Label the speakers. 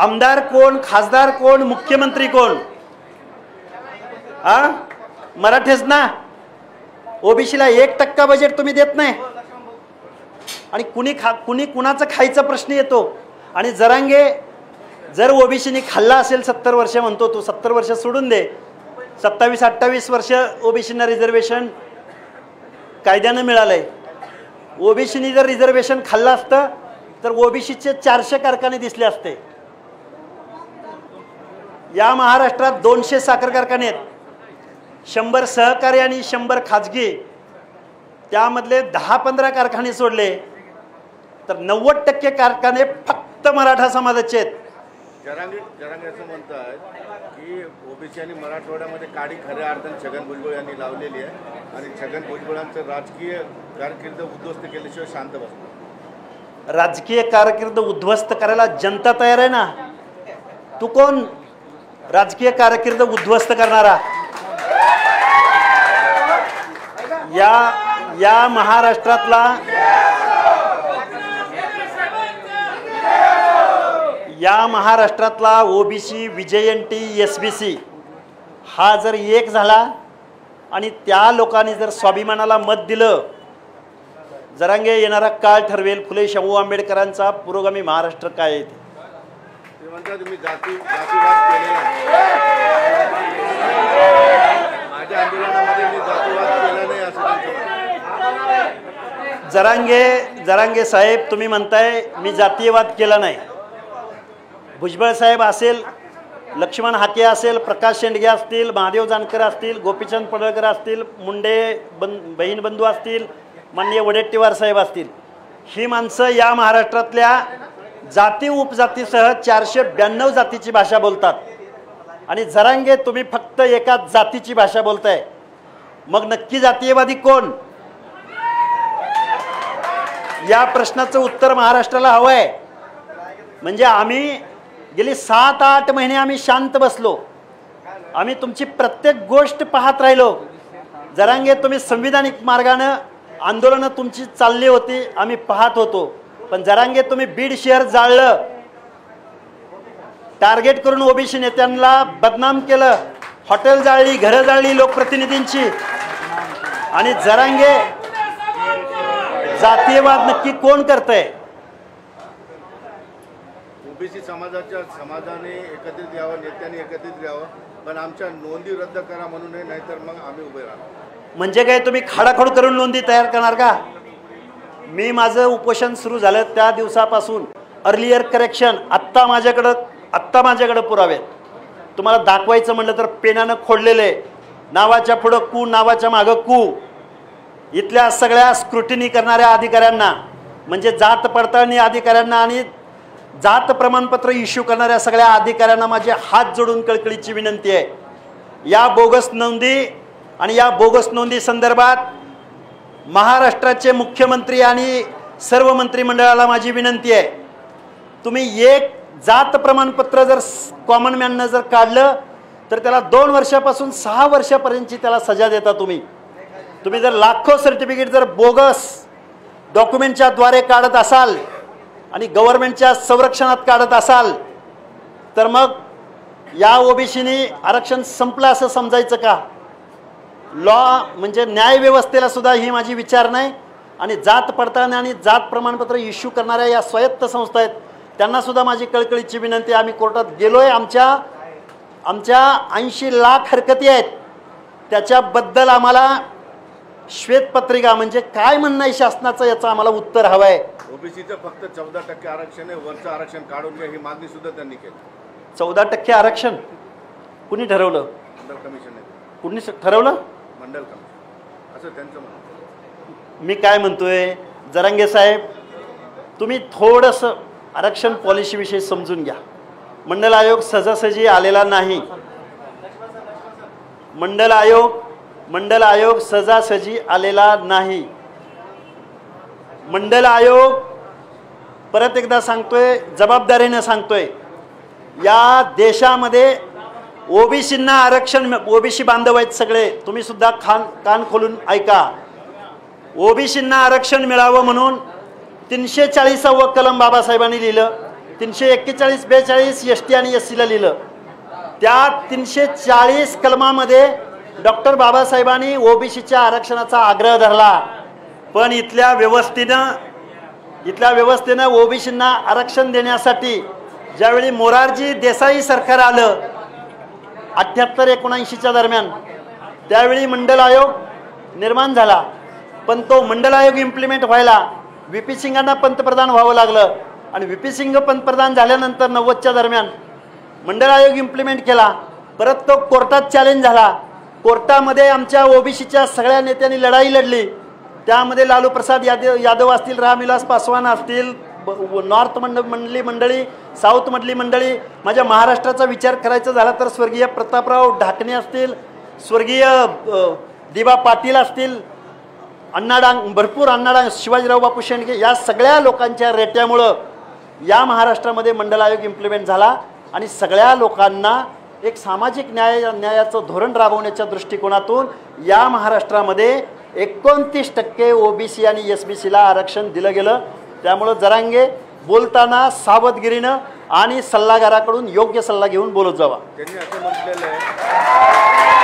Speaker 1: आमदार कोण, खासदार कोण, मुख्यमंत्री कोण? मराठेच ना. ओबीसीला 1% बजेट तुम्ही देत नाही आणि कुणी कुणाचं खायचा प्रश्न येतो. आणि जरांगे जर ओबीसीने खाल्ला असेल 70 वर्ष म्हणतो तो, 70 वर्ष सोडून दे, 27-28 वर्ष ओबीसीना रिझर्वेशन कायद्यानं मिळालंय. ओबीसीने जर रिझर्वेशन खाल्लं असतं तर ओबीसीचे 400 कारखाने दिसले असते. या महाराष्ट्रात 200 साखर कारखाने आहेत, 100 सहकारी आणि 100 खाजगी. त्यामधले 10-15 कारखाने सोडले तर 90% कारखाने फक्त मराठा समाजाचे आहेत.
Speaker 2: जरांगे असं म्हणतात की ओबीसी आणि मराठवाड्यामध्ये काडी खऱ्या अर्थाने छगन भुजबळ यांनी लावलेली आहे आणि छगन भुजबळांचं राजकीय कारकीर्द उद्ध्वस्त केल्याशिवाय शांत बसतो.
Speaker 1: राजकीय कारकीर्द उद्ध्वस्त करायला जनता तयार आहे ना. तू कोण राजकीय कारकीर्द उद्ध्वस्त करणारा? या महाराष्ट्रातला ओबीसी, विजयंती, एसबीसी हा जर एक झाला आणि त्या लोकांनी जर स्वाभिमानाला मत दिलं, जरांगे येणारा काळ ठरवेल फुले शाहू आंबेडकरांचा पुरोगामी महाराष्ट्र काय आहे.
Speaker 2: ते म्हणतात तुम्ही जातीवाद केले, माझ्या आंदोलनामध्ये मी जातीवाद केला नाही असं.
Speaker 1: जरांगे साहेब तुम्ही म्हणताय मी जातीयवाद केला नाही. भुजबळ साहेब असेल, लक्ष्मण हाके असेल, प्रकाश शेंडगे असतील, महादेव जानकर असतील, गोपीचंद पडळकर असतील, मुंडे बहीण बंधू असतील, माननीय वडेट्टीवार साहेब असतील, ही माणसं या महाराष्ट्रातल्या जाती उपजातीसह 492 जातीची भाषा बोलतात. आणि जरांगे तुम्ही फक्त एका जातीची भाषा बोलताय. मग नक्की जातीयवादी कोण? या प्रश्नाचं उत्तर महाराष्ट्राला हवं आहे. म्हणजे आम्ही गेली 7-8 महिने आम्ही शांत बसलो, आम्ही तुमची प्रत्येक गोष्ट पाहत राहिलो. जरांगे तुम्ही संविधानिक मार्गाने आंदोलनं तुमची चालली होती, आम्ही पाहत होतो. पण जरांगे तुम्ही बीड शहर जाळलं, टार्गेट करून ओबीसी नेत्यांना बदनाम केलं, हॉटेल जाळली, घरं जाळली लोकप्रतिनिधींची. आणि जरांगे जातीयवाद नक्की कोण करतंय?
Speaker 2: ओबीसी समाजाने एकत्रित यावं, नेत्यांनी एकत्रित यावं, पण आमच्या नोंदी रद्द करा म्हणून, नाहीतर मग आम्ही उभे राहू.
Speaker 1: म्हणजे काय तुम्ही खाडाखोड करून नोंदी तयार करणार का? मी माझं उपोषण सुरू झालं त्या दिवसापासून अर्लियर करेक्शन आत्ता माझ्याकडं पुरावे तुम्हाला दाखवायचं म्हणलं तर पेनानं खोडलेले, नावाच्या पुढं कू, नावाच्या मागं कू. इथल्या सगळ्या स्क्रुटिनी करणाऱ्या अधिकाऱ्यांना, म्हणजे जात पडताळणी अधिकाऱ्यांना आणि जात प्रमाणपत्र इश्यू करणाऱ्या सगळ्या अधिकाऱ्यांना माझे हात जोडून कळकळीची विनंती आहे. या बोगस नोंदी आणि या बोगस नोंदी संदर्भात महाराष्ट्राचे मुख्यमंत्री आणि सर्व मंत्रिमंडळाला माझी विनंती आहे. तुम्ही एक जात प्रमाणपत्र जर कॉमन मॅननं जर काढलं तर त्याला 2 वर्षापासून 6 वर्षापर्यंतची त्याला सजा देता. तुम्ही जर लाखो सर्टिफिकेट जर बोगस डॉक्युमेंटच्या द्वारे काढत असाल आणि गव्हर्नमेंटच्या संरक्षणात काढत असाल तर मग या ओबीसीने आरक्षण संपलं असं समजायचं का? लॉ म्हणजे न्यायव्यवस्थेला सुद्धा ही माझी विचार नाही. आणि जात पडताळणी आणि जात प्रमाणपत्र इश्यू करणाऱ्या या स्वायत्त संस्था आहेत त्यांना सुद्धा माझी कळकळीची विनंती. आम्ही कोर्टात गेलोय, आमच्या 80 लाख हरकती आहेत, त्याच्याबद्दल आम्हाला श्वेतपत्रिका म्हणजे काय म्हणणं आहे शासनाचं याचं आम्हाला उत्तर हवं आहे.
Speaker 2: ओबीसीचं फक्त 14% आरक्षण आहे, वरचं आरक्षण काढून घ्या ही मागणी सुद्धा त्यांनी केली.
Speaker 1: 14% आरक्षण कुणी ठरवलं?
Speaker 2: मंडल कमिशन.
Speaker 1: कुणी ठरवलं?
Speaker 2: मंडल कमिशन असं त्यांचं म्हणणं.
Speaker 1: मी काय म्हणतोय जरांगे साहेब, तुम्ही थोडंसं आरक्षण पॉलिसीविषयी समजून घ्या. मंडल आयोग सहजासहजी आलेला नाही. मंडल आयोग सहजासहजी आलेला नाही. मंडल आयोग परत एकदा सांगतोय, जबाबदारीने सांगतोय, या देशामध्ये ओबीसींना आरक्षण, ओबीसी बांधव आहेत सगळे, तुम्ही सुद्धा कान खोलून ऐका. ओबीसींना आरक्षण मिळावं म्हणून 340वा कलम बाबासाहेबांनी लिहिलं. 341, 42 ST आणि SCला लिहिलं. त्या 340 कलमामध्ये डॉक्टर बाबासाहेबांनी ओबीसीच्या आरक्षणाचा आग्रह धरला. पण इथल्या व्यवस्थेनं ओबीसींना आरक्षण देण्यासाठी ज्यावेळी मोरारजी देसाई सरकार आलं 78-79च्या दरम्यान, त्यावेळी मंडल आयोग निर्माण झाला. पण तो मंडल आयोग इम्प्लिमेंट व्हायला VP सिंगांना पंतप्रधान व्हावं लागलं. आणि VP सिंग पंतप्रधान झाल्यानंतर 90च्या दरम्यान मंडळ आयोग इम्प्लिमेंट केला. परत तो कोर्टात चॅलेंज झाला. कोर्टामध्ये आमच्या ओबीसीच्या सगळ्या नेत्यांनी लढाई लढली. त्यामध्ये लालू प्रसाद यादव असतील, रामविलास पासवान असतील, नॉर्थ मधली मंडळी, साऊथ मधली मंडळी, माझ्या महाराष्ट्राचा विचार करायचा झाला तर स्वर्गीय प्रतापराव ढाकणे असतील, स्वर्गीय दिबा पाटील असतील, भरपूर अण्णाडांग, शिवाजीराव बापू शेंडगे, या सगळ्या लोकांच्या रेट्यामुळं या महाराष्ट्रामध्ये मंडल आयोग इम्प्लिमेंट झाला. आणि सगळ्या लोकांना एक सामाजिक न्यायाचं धोरण राबवण्याच्या दृष्टिकोनातून या महाराष्ट्रामध्ये 29% ओबीसी आणि SBCला आरक्षण दिलं गेलं. त्यामुळं जरांगे बोलताना सावधगिरीनं आणि सल्लागाराकडून योग्य सल्ला घेऊन बोलत जावा.
Speaker 2: त्यांनी असं म्हटलेलं आहे